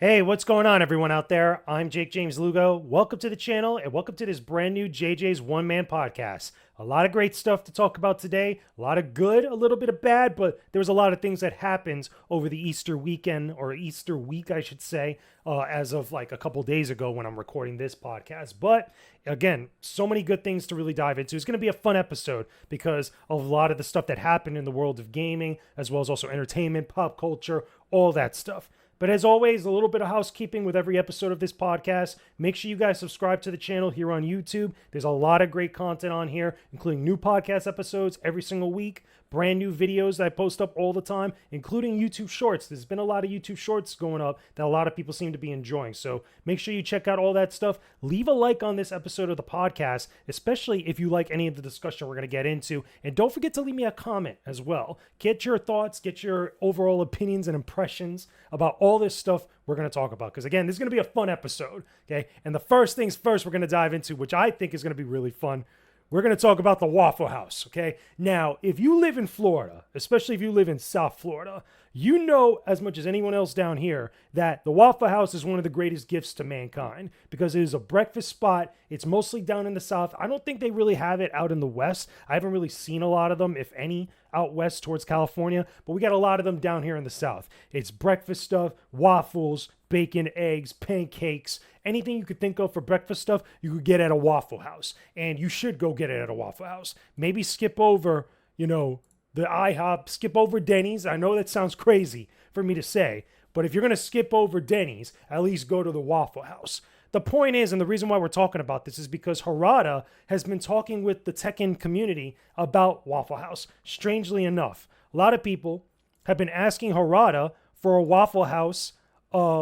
Hey, what's going on, everyone out there? I'm Jakejames Lugo. Welcome to the channel and welcome to this brand new JJ's One Man Podcast. A lot of great stuff to talk about today. A lot of good, a little bit of bad, but there was a lot of things that happened over the Easter weekend, or Easter week, I should say, as of like a couple days ago when I'm recording this podcast. But again, so many good things to really dive into. It's going to be a fun episode because of a lot of the stuff that happened in the world of gaming, as well as also entertainment, pop culture, all that stuff. But as always, a little bit of housekeeping with every episode of this podcast. Make sure you guys subscribe to the channel here on YouTube. There's a lot of great content on here, including new podcast episodes every single week, brand new videos that I post up all the time, including YouTube Shorts. There's been a lot of YouTube Shorts going up that a lot of people seem to be enjoying. So make sure you check out all that stuff. Leave a like on this episode of the podcast, especially if you like any of the discussion we're going to get into. And don't forget to leave me a comment as well. Get your thoughts, get your overall opinions and impressions about all this stuff we're going to talk about. Because again, this is going to be a fun episode. Okay. And the first things first we're going to dive into, which I think is going to be really fun. We're going to talk about the Waffle House, okay? Now, if you live in Florida, especially if you live in South Florida, you know as much as anyone else down here that the Waffle House is one of the greatest gifts to mankind because it is a breakfast spot. It's mostly down in the South. I don't think they really have it out in the West. I haven't really seen a lot of them, if any, out west towards California, but we got a lot of them down here in the South. It's breakfast stuff, waffles, bacon, eggs, pancakes, anything you could think of for breakfast stuff, you could get at a Waffle House. And you should go get it at a Waffle House. Maybe skip over, the IHOP, skip over Denny's. I know that sounds crazy for me to say, but if you're going to skip over Denny's, at least go to the Waffle House. The point is, and the reason why we're talking about this is because Harada has been talking with the Tekken community about Waffle House. Strangely enough, a lot of people have been asking Harada for a Waffle House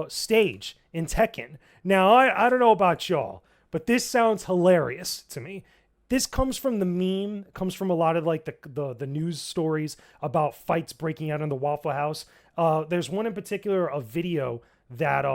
stage in Tekken. Now, I don't know about y'all, but this sounds hilarious to me. This comes from the meme, comes from a lot of like the news stories about fights breaking out in the Waffle House. There's one in particular, a video that,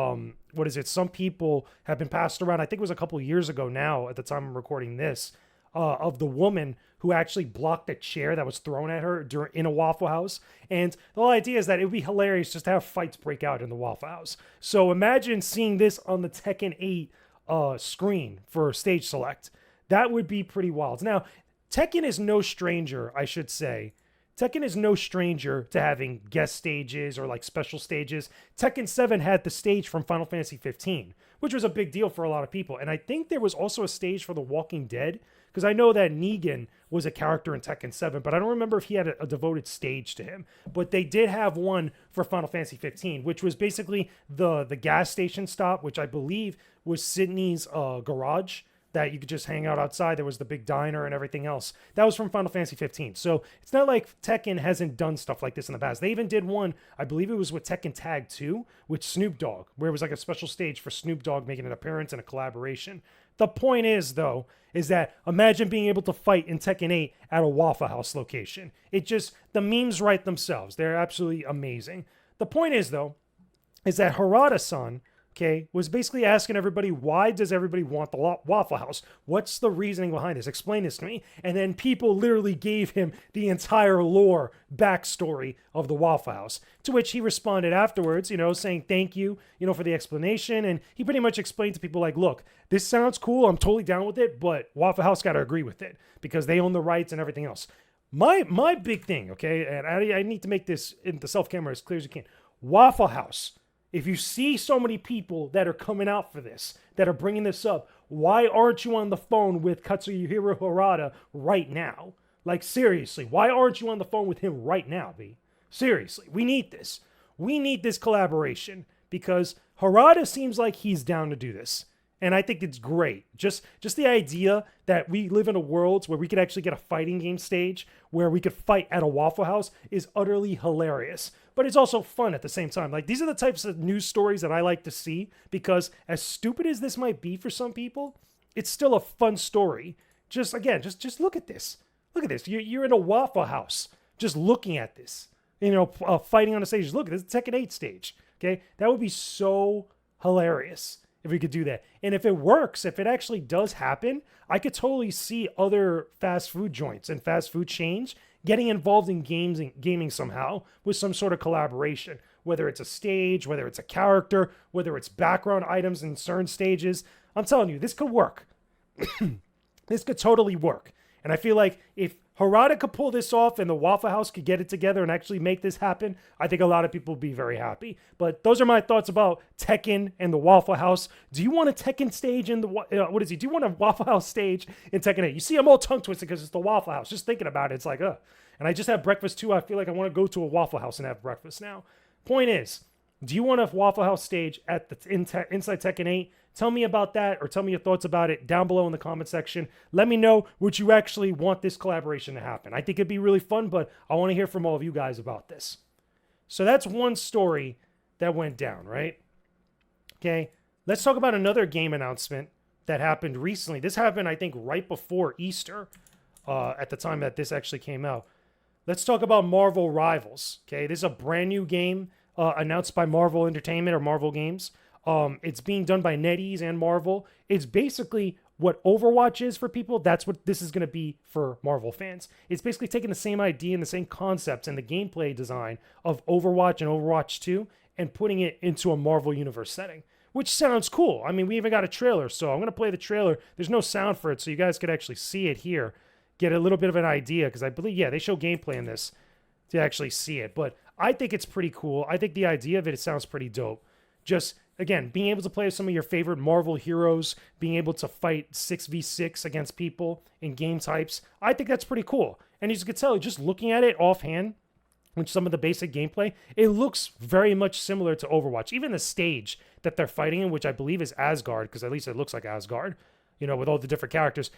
some people have been passed around, I think it was a couple of years ago now at the time I'm recording this, of the woman who actually blocked a chair that was thrown at her in a Waffle House. And the whole idea is that it would be hilarious just to have fights break out in the Waffle House. So imagine seeing this on the Tekken 8 screen for stage select. That would be pretty wild. Now, Tekken is no stranger, I should say. Tekken is no stranger to having guest stages or like special stages. Tekken 7 had the stage from Final Fantasy 15, which was a big deal for a lot of people. And I think there was also a stage for The Walking Dead, because I know that Negan was a character in Tekken 7, but I don't remember if he had a devoted stage to him. But they did have one for Final Fantasy 15, which was basically the gas station stop, which I believe was Sydney's garage, that you could just hang out outside. There was the big diner and everything else. That was from Final Fantasy 15. So it's not like Tekken hasn't done stuff like this in the past. They even did one, I believe it was with Tekken Tag 2, with Snoop Dogg, where it was like a special stage for Snoop Dogg making an appearance and a collaboration. The point is, though, is that imagine being able to fight in Tekken 8 at a Waffle House location. The memes write themselves. They're absolutely amazing. The point is, though, is that Harada-san, was basically asking everybody, why does everybody want the Waffle House? What's the reasoning behind this? Explain this to me. And then people literally gave him the entire lore backstory of the Waffle House, to which he responded afterwards, saying thank you, for the explanation. And he pretty much explained to people like, look, this sounds cool. I'm totally down with it, but Waffle House got to agree with it because they own the rights and everything else. My big thing, and I need to make this in the self-camera as clear as you can. Waffle House. If you see so many people that are coming out for this, that are bringing this up, why aren't you on the phone with Katsuhiro Harada right now? Like, seriously, why aren't you on the phone with him right now, B? Seriously, we need this. We need this collaboration because Harada seems like he's down to do this. And I think it's great. Just the idea that we live in a world where we could actually get a fighting game stage where we could fight at a Waffle House is utterly hilarious. But it's also fun at the same time. Like, these are the types of news stories that I like to see because as stupid as this might be for some people, it's still a fun story. Just look at this. Look at this. You're in a Waffle House just looking at this. Fighting on a stage. Look, this is Tekken 8 stage. Okay? That would be so hilarious if we could do that. And if it works, if it actually does happen, I could totally see other fast food joints and fast food chains getting involved in gaming somehow with some sort of collaboration whether it's a stage, whether it's a character, whether it's background items in certain stages. I'm telling you, this could work. This could totally work. And I feel like if Harada could pull this off and the Waffle House could get it together and actually make this happen, I think a lot of people would be very happy. But those are my thoughts about Tekken and the Waffle House. Do you want a Tekken stage in the, do you want a Waffle House stage in Tekken 8? You see, I'm all tongue twisted because it's the Waffle House. Just thinking about it, it's like, ugh. And I just had breakfast too. I feel like I want to go to a Waffle House and have breakfast now. Point is, do you want a Waffle House stage at the inside Tekken 8? Tell me about that, or tell me your thoughts about it down below in the comment section. Let me know what you actually want this collaboration to happen. I think it'd be really fun, but I want to hear from all of you guys about this. So that's one story that went down, right? Okay, let's talk about another game announcement that happened recently. This happened, I think, right before Easter, at the time that this actually came out. Let's talk about Marvel Rivals. Okay, this is a brand new game announced by Marvel Entertainment or Marvel Games. It's being done by NetEase and Marvel. It's basically what Overwatch is for people. That's what this is going to be for Marvel fans. It's basically taking the same idea and the same concepts and the gameplay design of Overwatch and Overwatch 2 and putting it into a Marvel Universe setting, which sounds cool. I mean, we even got a trailer, so I'm going to play the trailer. There's no sound for it, so you guys could actually see it here, get a little bit of an idea, because I believe, yeah, they show gameplay in this to actually see it. But I think it's pretty cool. I think the idea of it sounds pretty dope. Just, again, being able to play with some of your favorite Marvel heroes, being able to fight 6v6 against people in game types, I think that's pretty cool. And as you can tell, just looking at it offhand, with some of the basic gameplay, it looks very much similar to Overwatch. Even the stage that they're fighting in, which I believe is Asgard, because at least it looks like Asgard, you know, with all the different characters.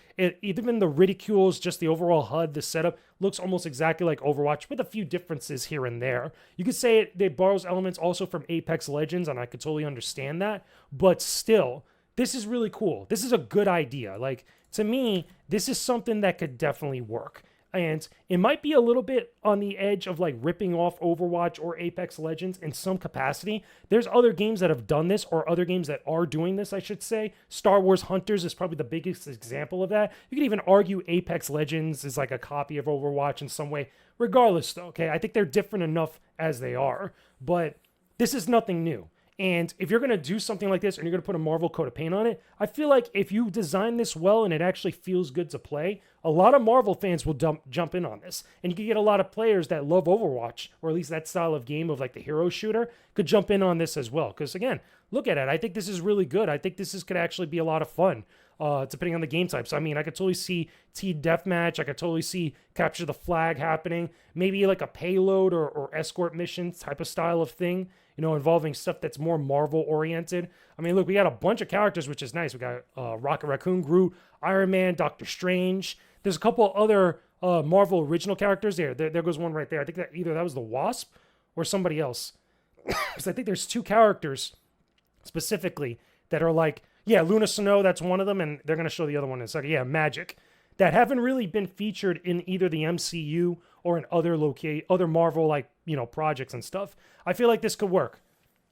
Even the ridicules, just the overall HUD, the setup, looks almost exactly like Overwatch, with a few differences here and there. You could say it borrows elements also from Apex Legends, and I could totally understand that. But still, this is really cool. This is a good idea. Like, to me, this is something that could definitely work. And it might be a little bit on the edge of like ripping off Overwatch or Apex Legends in some capacity. There's other games that have done this, or other games that are doing this, I should say. Star Wars Hunters is probably the biggest example of that. You could even argue Apex Legends is like a copy of Overwatch in some way. Regardless, though, okay, I think they're different enough as they are. But this is nothing new. And if you're going to do something like this and you're going to put a Marvel coat of paint on it, I feel like if you design this well and it actually feels good to play, a lot of Marvel fans will jump in on this. And you can get a lot of players that love Overwatch, or at least that style of game of like the hero shooter, could jump in on this as well. Because again, look at it. I think this is really good. I think this could actually be a lot of fun, depending on the game types. I mean, I could totally see Team Deathmatch. I could totally see Capture the Flag happening. Maybe like a payload or escort mission type of style of thing, you know, involving stuff that's more Marvel-oriented. I mean, look, we got a bunch of characters, which is nice. We got Rocket Raccoon, Groot, Iron Man, Doctor Strange. There's a couple other Marvel original characters there. There goes one right there. I think that either that was the Wasp or somebody else. Because I think there's two characters specifically that are like, yeah, Luna Snow, that's one of them, and they're going to show the other one in a second. Yeah, Magic. That haven't really been featured in either the MCU or in other Marvel, like, you know, projects and stuff. I feel like this could work.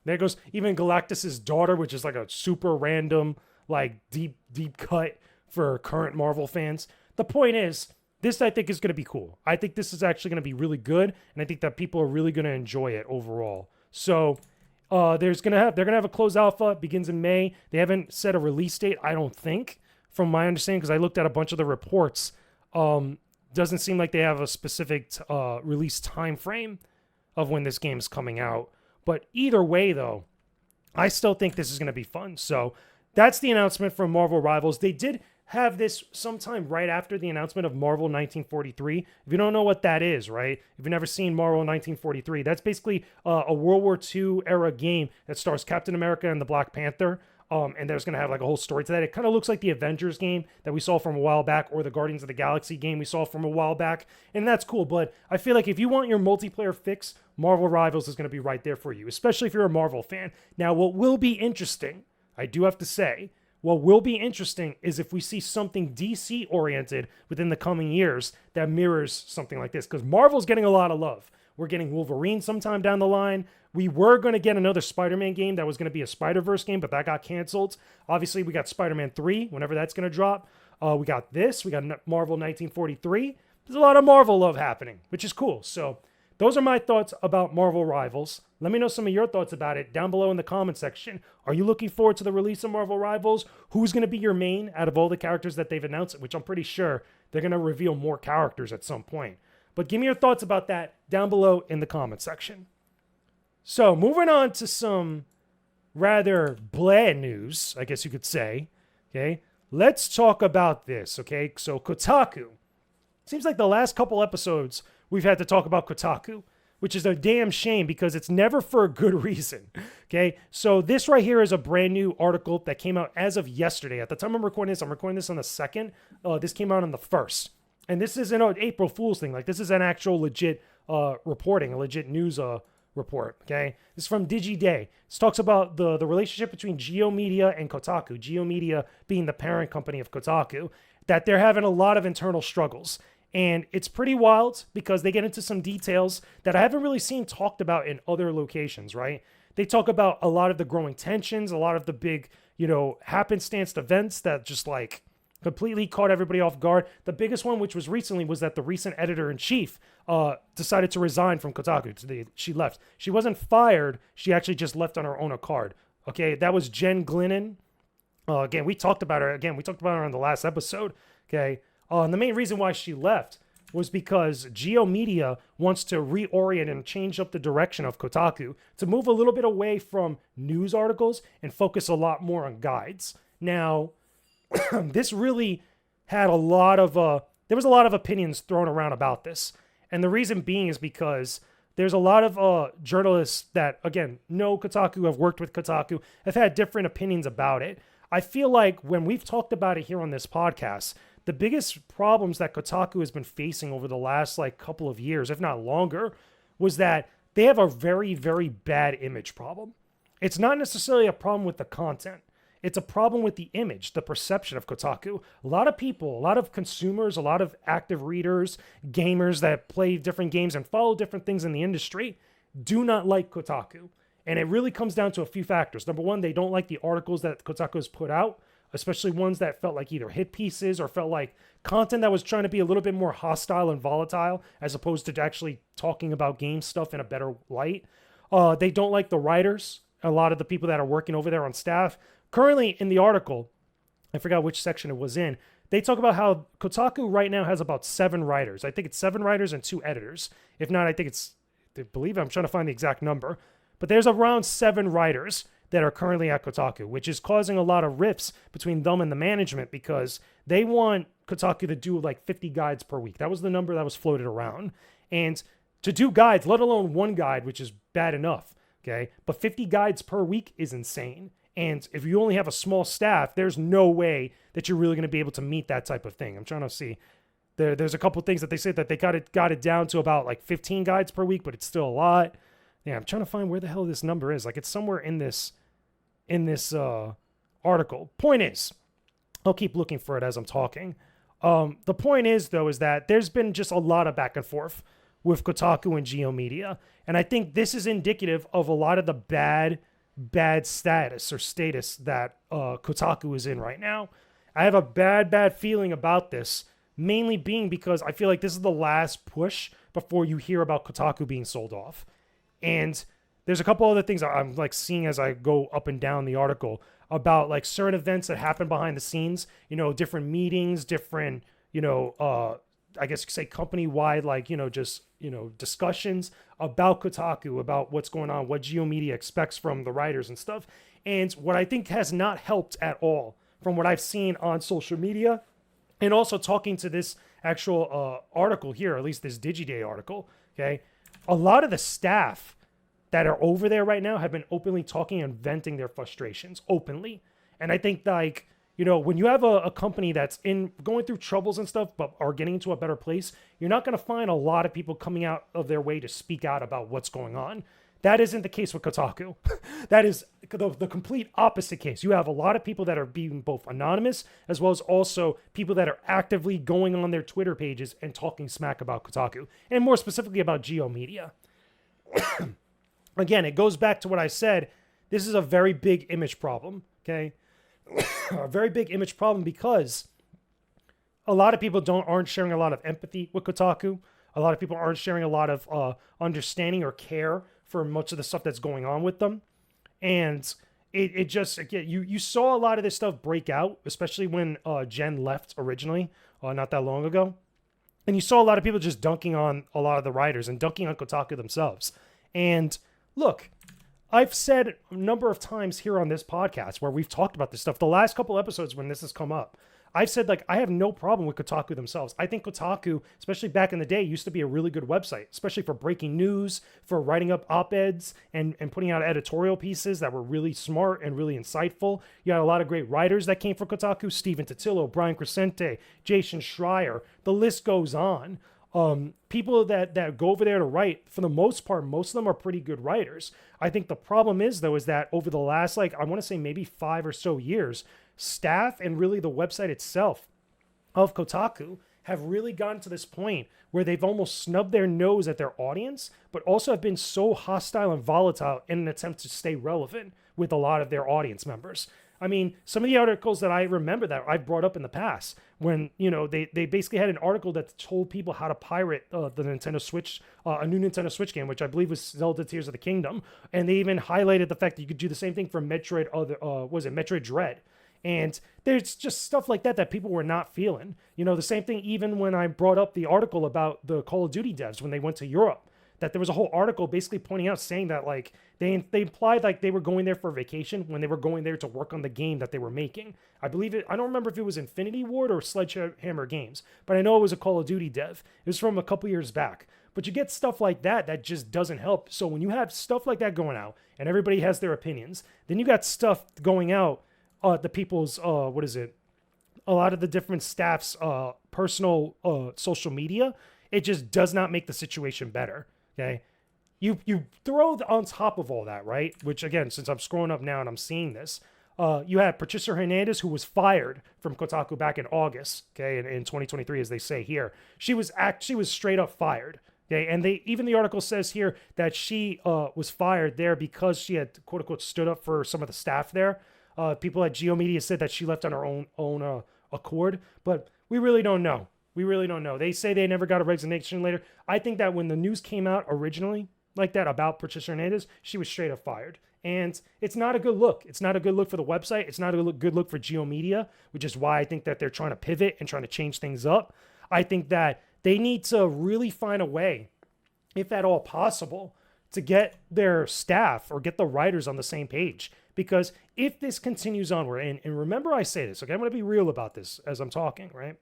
There goes even Galactus's daughter, which is like a super random, like deep cut for current Marvel fans. The point is, this I think is going to be cool. I think this is actually going to be really good, and I think that people are really going to enjoy it overall. So they're gonna have a closed alpha. It begins in May. They haven't set a release date, I don't think, from my understanding, because I looked at a bunch of the reports. Doesn't seem like they have a specific release time frame of when this game is coming out. But either way, though, I still think this is going to be fun. So that's the announcement from Marvel Rivals. They did have this sometime right after the announcement of Marvel 1943. If you don't know what that is, right? If you've never seen Marvel 1943, that's basically a World War II era game that stars Captain America and the Black Panther. And there's going to have like a whole story to that. It kind of looks like the Avengers game that we saw from a while back, or the Guardians of the Galaxy game we saw from a while back. And that's cool. But I feel like if you want your multiplayer fix, Marvel Rivals is going to be right there for you, especially if you're a Marvel fan. Now, what will be interesting, I do have to say, what will be interesting is if we see something DC-oriented within the coming years that mirrors something like this. Because Marvel's getting a lot of love. We're getting Wolverine sometime down the line. We were going to get another Spider-Man game that was going to be a Spider-Verse game, but that got canceled. Obviously, we got Spider-Man 3, whenever that's going to drop. We got this. We got Marvel 1943. There's a lot of Marvel love happening, which is cool. So those are my thoughts about Marvel Rivals. Let me know some of your thoughts about it down below in the comment section. Are you looking forward to the release of Marvel Rivals? Who's going to be your main out of all the characters that they've announced, which I'm pretty sure they're going to reveal more characters at some point. But give me your thoughts about that down below in the comment section. So moving on to some rather bland news, I guess you could say. Okay, let's talk about this. Okay, so Kotaku. Seems like the last couple episodes we've had to talk about Kotaku, which is a damn shame because it's never for a good reason. Okay, so this right here is a brand new article that came out as of yesterday. At the time I'm recording this on the 2nd. This came out on the 1st. And this isn't an April Fool's thing. Like, this is an actual legit reporting, a legit news report, okay? This is from DigiDay. This talks about the relationship between Geo Media and Kotaku, Geo Media being the parent company of Kotaku, that they're having a lot of internal struggles. And it's pretty wild because they get into some details that I haven't really seen talked about in other locations, right? They talk about a lot of the growing tensions, a lot of the big, happenstance events that just like completely caught everybody off guard. The biggest one, which was recently, was that the recent editor-in-chief decided to resign from Kotaku. She left. She wasn't fired. She actually just left on her own accord. Okay, that was Jen Glennon. Again, we talked about her. Again, we talked about her on the last episode. Okay, and the main reason why she left was because Geo Media wants to reorient and change up the direction of Kotaku to move a little bit away from news articles and focus a lot more on guides. Now, this really had there was a lot of opinions thrown around about this. And the reason being is because there's a lot of journalists that, again, know Kotaku, have worked with Kotaku, have had different opinions about it. I feel like when we've talked about it here on this podcast, the biggest problems that Kotaku has been facing over the last couple of years, if not longer, was that they have a very, very bad image problem. It's not necessarily a problem with the content. It's a problem with the image, the perception of Kotaku. A lot of people, a lot of consumers, a lot of active readers, gamers that play different games and follow different things in the industry do not like Kotaku. And it really comes down to a few factors. Number one, they don't like the articles that Kotaku has put out, especially ones that felt like either hit pieces or felt like content that was trying to be a little bit more hostile and volatile as opposed to actually talking about game stuff in a better light. They don't like the writers, a lot of the people that are working over there on staff. Currently in the article, I forgot which section it was in, they talk about how Kotaku right now has about 7 writers. I think it's 7 writers and 2 editors. If not, I believe I'm trying to find the exact number. But there's around 7 writers that are currently at Kotaku, which is causing a lot of rifts between them and the management because they want Kotaku to do 50 guides per week. That was the number that was floated around. And to do guides, let alone one guide, which is bad enough, okay? But 50 guides per week is insane. And if you only have a small staff, there's no way that you're really going to be able to meet that type of thing. I'm trying to see. There's a couple things that they say that they got it down to about 15 guides per week, but it's still a lot. Yeah, I'm trying to find where the hell this number is. It's somewhere in this article. Point is, I'll keep looking for it as I'm talking. The point is, though, is that there's been just a lot of back and forth with Kotaku and Geo Media. And I think this is indicative of a lot of the bad status that Kotaku is in right now. I have a bad feeling about this, mainly being because I feel like this is the last push before you hear about Kotaku being sold off. And there's a couple other things I'm seeing as I go up and down the article about certain events that happen behind the scenes, different meetings, different, I guess you could say company-wide, discussions about Kotaku, about what's going on, what Geo Media expects from the writers and stuff. And what I think has not helped at all from what I've seen on social media and also talking to this actual article here, at least this DigiDay article, okay? A lot of the staff that are over there right now have been openly talking and venting their frustrations openly. And I think when you have a company that's going through troubles and stuff, but are getting into a better place, you're not going to find a lot of people coming out of their way to speak out about what's going on. That isn't the case with Kotaku. That is the complete opposite case. You have a lot of people that are being both anonymous as well as also people that are actively going on their Twitter pages and talking smack about Kotaku, and more specifically about Geo Media. Again, it goes back to what I said. This is a very big image problem, okay? A very big image problem because a lot of people aren't sharing a lot of empathy with Kotaku. A lot of people aren't sharing a lot of understanding or care for much of the stuff that's going on with them. And it just, again, you saw a lot of this stuff break out, especially when Jen left originally, not that long ago. And you saw a lot of people just dunking on a lot of the writers and dunking on Kotaku themselves. And look, I've said a number of times here on this podcast where we've talked about this stuff, the last couple episodes when this has come up, I've said, like, I have no problem with Kotaku themselves. I think Kotaku, especially back in the day, used to be a really good website, especially for breaking news, for writing up op-eds and putting out editorial pieces that were really smart and really insightful. You had a lot of great writers that came from Kotaku: Steven Totillo, Brian Crescente, Jason Schreier. The list goes on. People that go over there to write, for the most part, most of them are pretty good writers. I think the problem is, though, is that over the last, like, I want to say maybe 5 or so years, staff and really the website itself of Kotaku have really gotten to this point where they've almost snubbed their nose at their audience, but also have been so hostile and volatile in an attempt to stay relevant with a lot of their audience members. I mean, some of the articles that I remember that I've brought up in the past, when, you know, they basically had an article that told people how to pirate the Nintendo Switch, a new Nintendo Switch game, which I believe was Zelda Tears of the Kingdom. And they even highlighted the fact that you could do the same thing for Metroid, Metroid Dread. And there's just stuff like that people were not feeling. You know, the same thing even when I brought up the article about the Call of Duty devs when they went to Europe, that there was a whole article basically pointing out, saying that, like, they implied like they were going there for vacation when they were going there to work on the game that they were making. I believe it, I don't remember if it was Infinity Ward or Sledgehammer Games, but I know it was a Call of Duty dev. It was from a couple years back. But you get stuff like that just doesn't help. So when you have stuff like that going out and everybody has their opinions, then you got stuff going out, the people's, a lot of the different staff's personal social media, it just does not make the situation better, okay? You throw on top of all that, right? Which, again, since I'm scrolling up now and I'm seeing this, you had Patricia Hernandez, who was fired from Kotaku back in August, okay, in 2023, as they say here. She was straight up fired, okay? And even the article says here that she was fired there because she had, quote unquote, stood up for some of the staff there. People at GeoMedia said that she left on her own accord, but we really don't know. We really don't know. They say they never got a resignation letter. I think that when the news came out originally like that about Patricia Hernandez, she was straight up fired. And it's not a good look. It's not a good look for the website. It's not a good look for GeoMedia, which is why I think that they're trying to pivot and trying to change things up. I think that they need to really find a way, if at all possible, to get their staff or get the writers on the same page. Because if this continues onward, and remember I say this, okay, I'm going to be real about this as I'm talking, right?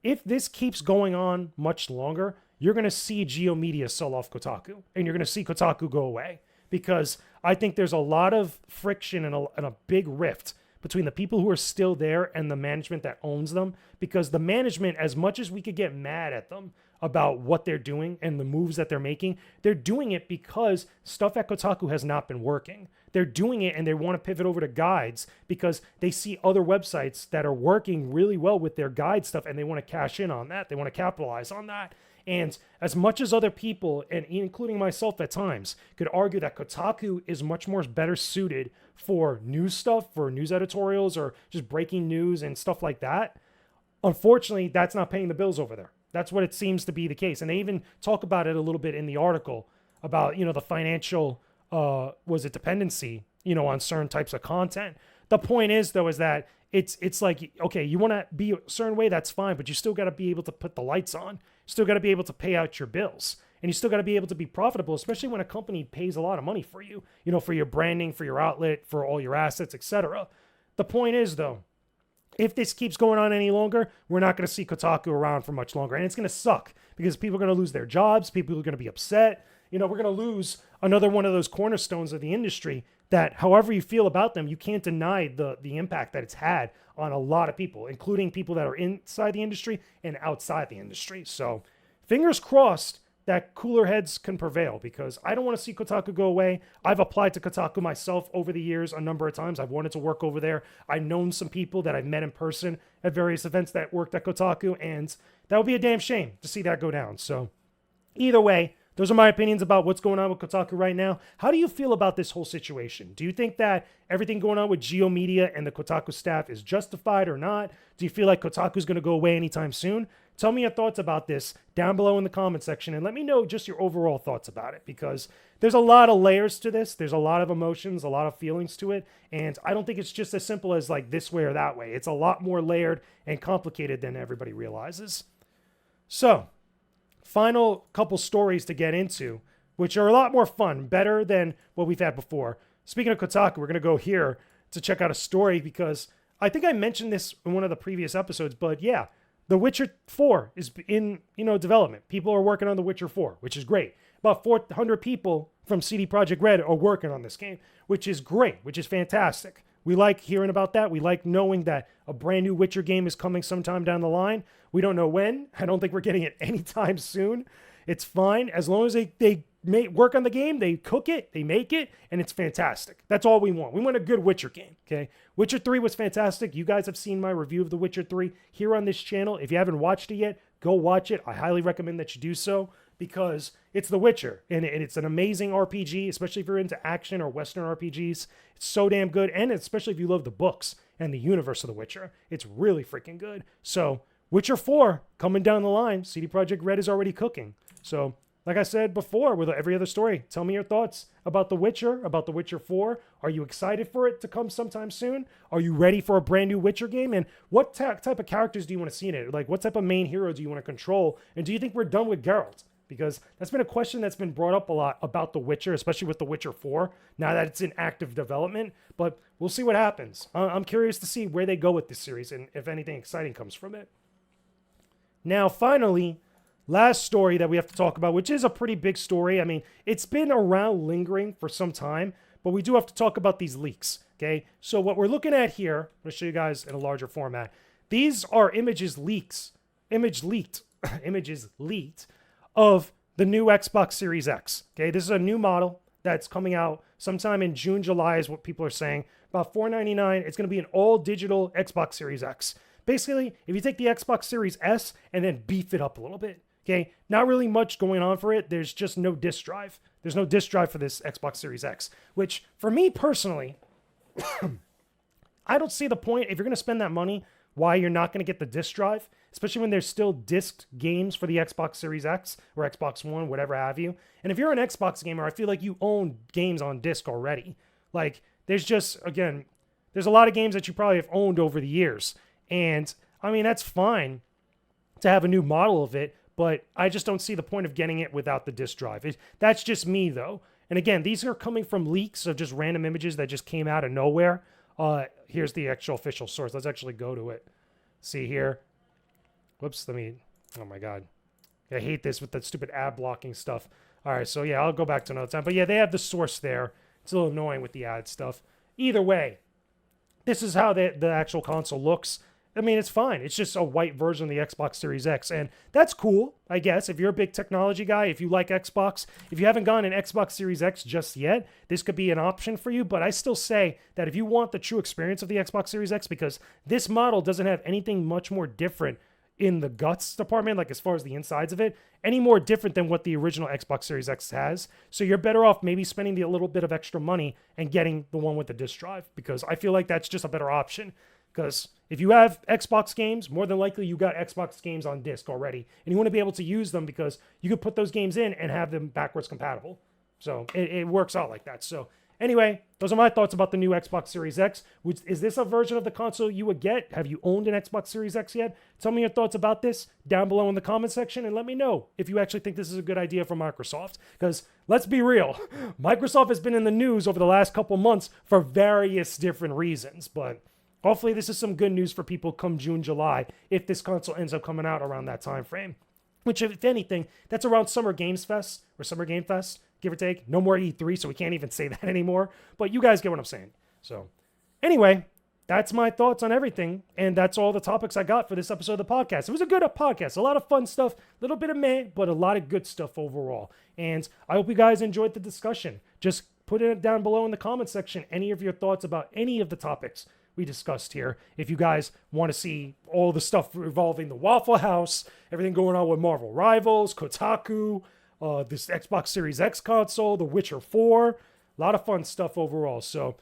If this keeps going on much longer, you're going to see GeoMedia sell off Kotaku, and you're going to see Kotaku go away. Because I think there's a lot of friction and a big rift between the people who are still there and the management that owns them. Because the management, as much as we could get mad at them about what they're doing and the moves that they're making, they're doing it because stuff at Kotaku has not been working. They're doing it and they want to pivot over to guides because they see other websites that are working really well with their guide stuff, and they want to cash in on that. They want to capitalize on that. And as much as other people, and including myself at times, could argue that Kotaku is much more better suited for news stuff, for news editorials, or just breaking news and stuff like that, unfortunately, that's not paying the bills over there. That's what it seems to be the case. And they even talk about it a little bit in the article about, you know, the financial, dependency, you know, on certain types of content. The point is, though, is that it's like, okay, you want to be a certain way, that's fine, but you still got to be able to put the lights on. You still got to be able to pay out your bills. And you still got to be able to be profitable, especially when a company pays a lot of money for you, you know, for your branding, for your outlet, for all your assets, etc. The point is, though, if this keeps going on any longer, we're not going to see Kotaku around for much longer. And it's going to suck because people are going to lose their jobs. People are going to be upset. You know, we're going to lose another one of those cornerstones of the industry that, however you feel about them, you can't deny the impact that it's had on a lot of people, including people that are inside the industry and outside the industry. So fingers crossed that cooler heads can prevail, because I don't want to see Kotaku go away. I've applied to Kotaku myself over the years a number of times. I've wanted to work over there. I've known some people that I've met in person at various events that worked at Kotaku, and that would be a damn shame to see that go down. So either way, those are my opinions about what's going on with Kotaku right now. How do you feel about this whole situation? Do you think that everything going on with GeoMedia and the Kotaku staff is justified or not? Do you feel like Kotaku is going to go away anytime soon? tell me your thoughts about this down below in the comment section, and let me know just your overall thoughts about it, because there's a lot of layers to this. There's a lot of emotions, a lot of feelings to it, and I don't think it's just as simple as like this way or that way. It's a lot more layered and complicated than everybody realizes. So, final couple stories to get into, which are a lot more fun, better than what we've had before. Speaking of Kotaku, we're going to go here to check out a story, because I think I mentioned this in one of the previous episodes, but yeah, The Witcher 4 is in, development. People are working on The Witcher 4, which is great. About 400 people from CD Projekt Red are working on this game, which is great, which is fantastic. We like hearing about that. We like knowing that a brand new Witcher game is coming sometime down the line. We don't know when. I don't think we're getting it anytime soon. It's fine. As long as they work on the game, they cook it, they make it, and it's fantastic. That's all we want. We want a good Witcher game, okay? Witcher 3 was fantastic. You guys have seen my review of The Witcher 3 here on this channel. If you haven't watched it yet, go watch it. I highly recommend that you do so, because it's The Witcher, and it's an amazing RPG, especially if you're into action or Western RPGs. It's so damn good, and especially if you love the books and the universe of The Witcher. It's really freaking good. So, Witcher 4, coming down the line. CD Projekt Red is already cooking. So, like I said before with every other story, tell me your thoughts about The Witcher, about The Witcher 4. Are you excited for it to come sometime soon? Are you ready for a brand new Witcher game? And what type of characters do you want to see in it? Like, what type of main hero do you want to control? And do you think we're done with Geralt? Because that's been a question that's been brought up a lot about The Witcher, especially with The Witcher 4, now that it's in active development. But we'll see what happens. I'm curious to see where they go with this series and if anything exciting comes from it. Now, finally, last story that we have to talk about, which is a pretty big story. I mean, it's been around lingering for some time, but we do have to talk about these leaks, okay? So what we're looking at here, I'm going to show you guys in a larger format. These are images leaked of the new Xbox Series X, okay? This is a new model that's coming out sometime in June, July is what people are saying. About $499. It's going to be an all-digital Xbox Series X. Basically, if you take the Xbox Series S and then beef it up a little bit, okay, not really much going on for it. There's just no disk drive. There's no disk drive for this Xbox Series X, which for me personally, I don't see the point. If you're going to spend that money, why you're not going to get the disk drive, especially when there's still disked games for the Xbox Series X or Xbox One, whatever have you. And if you're an Xbox gamer, I feel like you own games on disc already. Like, there's just, again, there's a lot of games that you probably have owned over the years. And, I mean, that's fine to have a new model of it, but I just don't see the point of getting it without the disk drive. That's just me, though. And again, these are coming from leaks of just random images that just came out of nowhere. Here's the actual official source. Let's actually go to it. See here. Whoops, oh my God. I hate this with that stupid ad blocking stuff. All right, so yeah, I'll go back to another time. But yeah, they have the source there. It's a little annoying with the ad stuff. Either way, this is how the actual console looks. I mean, it's fine. It's just a white version of the Xbox Series X. And that's cool, I guess. If you're a big technology guy, if you like Xbox, if you haven't gotten an Xbox Series X just yet, this could be an option for you. But I still say that if you want the true experience of the Xbox Series X, because this model doesn't have anything much more different in the guts department, like as far as the insides of it, any more different than what the original Xbox Series X has. So you're better off maybe spending a little bit of extra money and getting the one with the disc drive, because I feel like that's just a better option. Because if you have Xbox games, more than likely you got Xbox games on disc already, and you want to be able to use them because you could put those games in and have them backwards compatible. So it works out like that. So anyway, those are my thoughts about the new Xbox Series X. Is this a version of the console you would get? Have you owned an Xbox Series X yet? Tell me your thoughts about this down below in the comment section, and let me know if you actually think this is a good idea for Microsoft. Because let's be real, Microsoft has been in the news over the last couple months for various different reasons, but hopefully this is some good news for people come June, July, if this console ends up coming out around that time frame. Which, if anything, that's around Summer Games Fest, or Summer Game Fest, give or take. No more E3, so we can't even say that anymore. But you guys get what I'm saying. So, anyway, that's my thoughts on everything. And that's all the topics I got for this episode of the podcast. It was a good podcast. A lot of fun stuff. A little bit of meh, but a lot of good stuff overall. And I hope you guys enjoyed the discussion. Just put it down below in the comment section any of your thoughts about any of the topics we discussed here. If you guys want to see all the stuff revolving the Waffle House, everything going on with Marvel Rivals, Kotaku, this Xbox Series X console, The Witcher 4, a lot of fun stuff overall. So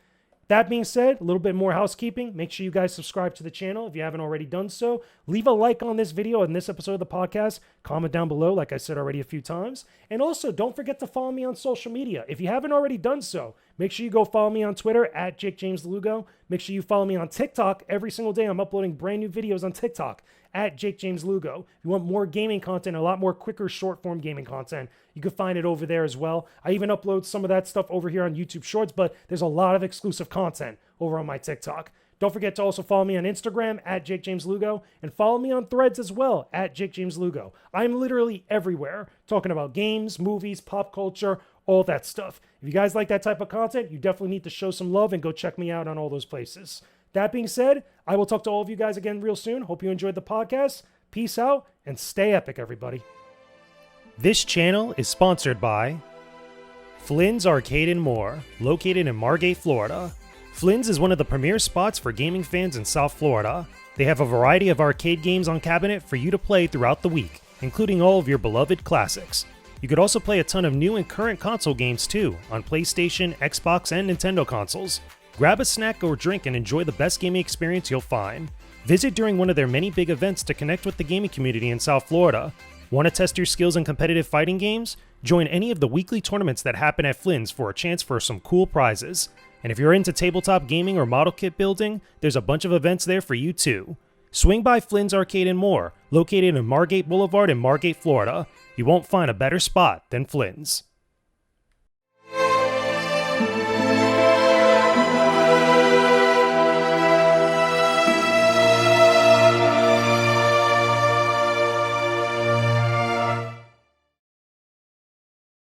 That being said, a little bit more housekeeping. Make sure you guys subscribe to the channel if you haven't already done so. Leave a like on this video and this episode of the podcast. Comment down below, like I said already a few times. And also, don't forget to follow me on social media. If you haven't already done so, make sure you go follow me on Twitter at JakeJamesLugo. Make sure you follow me on TikTok. Every single day, I'm uploading brand new videos on TikTok at JakeJamesLugo. If you want more gaming content, a lot more quicker short-form gaming content, you can find it over there as well. I even upload some of that stuff over here on YouTube Shorts, but there's a lot of exclusive content over on my TikTok. Don't forget to also follow me on Instagram at JakeJamesLugo and follow me on Threads as well at JakeJamesLugo. I'm literally everywhere talking about games, movies, pop culture, all that stuff. If you guys like that type of content, you definitely need to show some love and go check me out on all those places. That being said, I will talk to all of you guys again real soon. Hope you enjoyed the podcast. Peace out and stay epic, everybody. This channel is sponsored by Flynn's Arcade and More, located in Margate, Florida. Flynn's is one of the premier spots for gaming fans in South Florida. They have a variety of arcade games on cabinet for you to play throughout the week, including all of your beloved classics. You could also play a ton of new and current console games too, on PlayStation, Xbox, and Nintendo consoles. Grab a snack or drink and enjoy the best gaming experience you'll find. Visit during one of their many big events to connect with the gaming community in South Florida. Want to test your skills in competitive fighting games? Join any of the weekly tournaments that happen at Flynn's for a chance for some cool prizes. And if you're into tabletop gaming or model kit building, there's a bunch of events there for you too. Swing by Flynn's Arcade and More, located in Margate Boulevard in Margate, Florida. You won't find a better spot than Flynn's.